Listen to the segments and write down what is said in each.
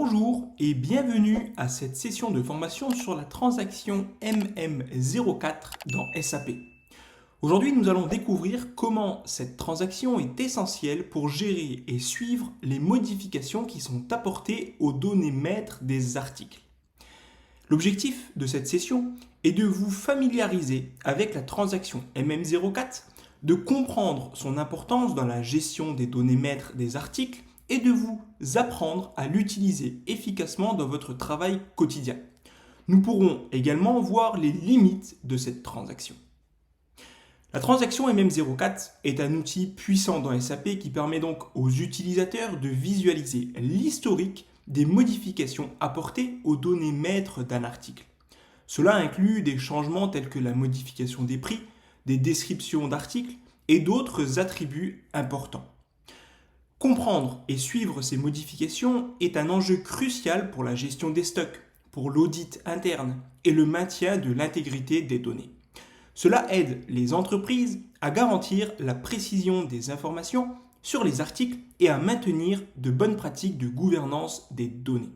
Bonjour et bienvenue à cette session de formation sur la transaction MM04 dans SAP. Aujourd'hui, nous allons découvrir comment cette transaction est essentielle pour gérer et suivre les modifications qui sont apportées aux données maîtres des articles. L'objectif de cette session est de vous familiariser avec la transaction MM04, de comprendre son importance dans la gestion des données maîtres des articles et de vous apprendre à l'utiliser efficacement dans votre travail quotidien. Nous pourrons également voir les limites de cette transaction. La transaction MM04 est un outil puissant dans SAP qui permet donc aux utilisateurs de visualiser l'historique des modifications apportées aux données maîtres d'un article. Cela inclut des changements tels que la modification des prix, des descriptions d'articles et d'autres attributs importants. Comprendre et suivre ces modifications est un enjeu crucial pour la gestion des stocks, pour l'audit interne et le maintien de l'intégrité des données. Cela aide les entreprises à garantir la précision des informations sur les articles et à maintenir de bonnes pratiques de gouvernance des données.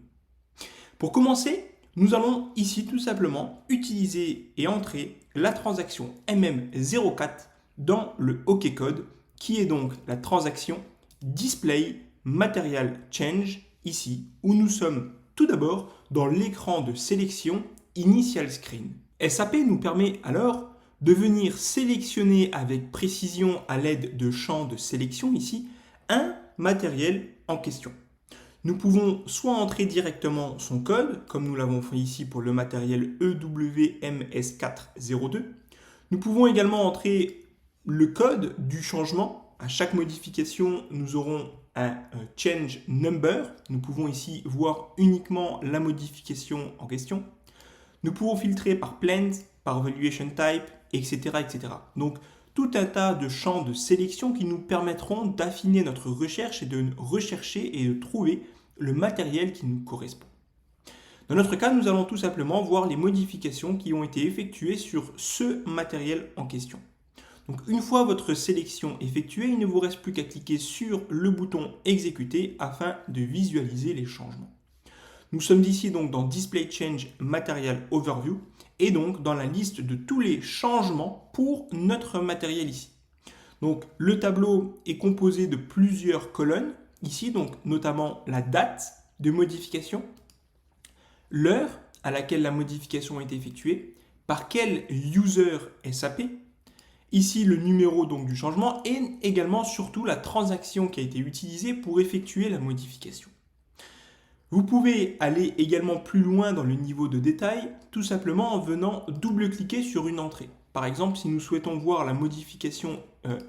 Pour commencer, nous allons ici tout simplement utiliser et entrer la transaction MM04 dans le OK Code, qui est donc la transaction Display Material Change, ici, où nous sommes tout d'abord dans l'écran de sélection Initial Screen. SAP nous permet alors de venir sélectionner avec précision à l'aide de champs de sélection ici, un matériel en question. Nous pouvons soit entrer directement son code, comme nous l'avons fait ici pour le matériel EWMS402. Nous pouvons également entrer le code du changement. À chaque modification, nous aurons un change number. Nous pouvons ici voir uniquement la modification en question. Nous pouvons filtrer par plant, par valuation type, etc., etc. Donc, tout un tas de champs de sélection qui nous permettront d'affiner notre recherche et de rechercher et de trouver le matériel qui nous correspond. Dans notre cas, nous allons tout simplement voir les modifications qui ont été effectuées sur ce matériel en question. Donc, une fois votre sélection effectuée, il ne vous reste plus qu'à cliquer sur le bouton exécuter afin de visualiser les changements. Nous sommes ici donc dans Display Change Material Overview et donc dans la liste de tous les changements pour notre matériel ici. Donc, le tableau est composé de plusieurs colonnes ici, donc notamment la date de modification, l'heure à laquelle la modification a été effectuée, par quel user SAP, ici le numéro donc du changement et également surtout la transaction qui a été utilisée pour effectuer la modification. Vous pouvez aller également plus loin dans le niveau de détail, tout simplement en venant double-cliquer sur une entrée. Par exemple, si nous souhaitons voir la modification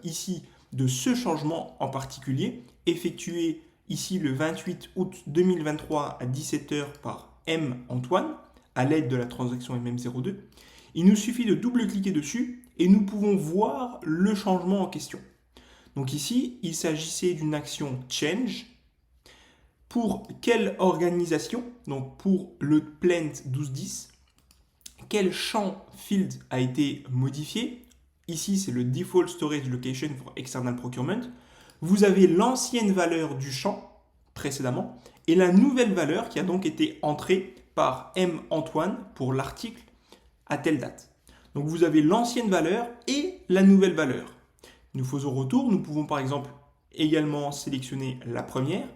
ici de ce changement en particulier, effectué ici le 28 août 2023 à 17 h par M. Antoine, à l'aide de la transaction MM02, il nous suffit de double-cliquer dessus et nous pouvons voir le changement en question. Donc ici, il s'agissait d'une action Change. Pour quelle organisation, donc pour le plant 1210, quel champ field a été modifié? Ici, c'est le Default Storage Location for External Procurement. Vous avez l'ancienne valeur du champ précédemment et la nouvelle valeur qui a donc été entrée par M. Antoine pour l'article à telle date. Donc vous avez l'ancienne valeur et la nouvelle valeur. Nous faisons retour, nous pouvons par exemple également sélectionner la première,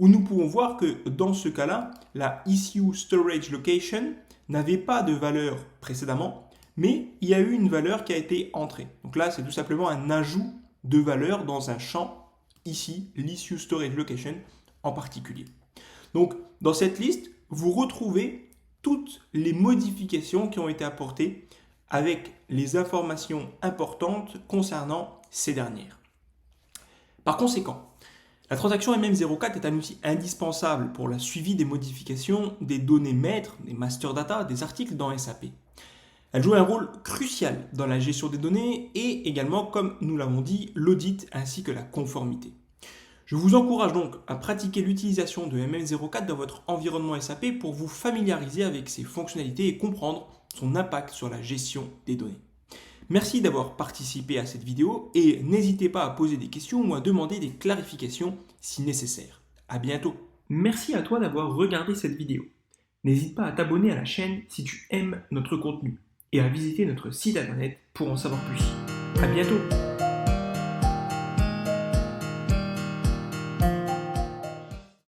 où nous pouvons voir que dans ce cas-là, la Issue Storage Location n'avait pas de valeur précédemment, mais il y a eu une valeur qui a été entrée. Donc là, c'est tout simplement un ajout de valeur dans un champ, ici, l'Issue Storage Location en particulier. Donc, dans cette liste, vous retrouvez toutes les modifications qui ont été apportées avec les informations importantes concernant ces dernières. Par conséquent, la transaction MM04 est un outil indispensable pour le suivi des modifications des données maîtres, des master data, des articles dans SAP. Elle joue un rôle crucial dans la gestion des données et également, comme nous l'avons dit, l'audit ainsi que la conformité. Je vous encourage donc à pratiquer l'utilisation de MM04 dans votre environnement SAP pour vous familiariser avec ses fonctionnalités et comprendre son impact sur la gestion des données. Merci d'avoir participé à cette vidéo et n'hésitez pas à poser des questions ou à demander des clarifications si nécessaire. À bientôt. Merci à toi d'avoir regardé cette vidéo. N'hésite pas à t'abonner à la chaîne si tu aimes notre contenu et à visiter notre site internet pour en savoir plus. À bientôt!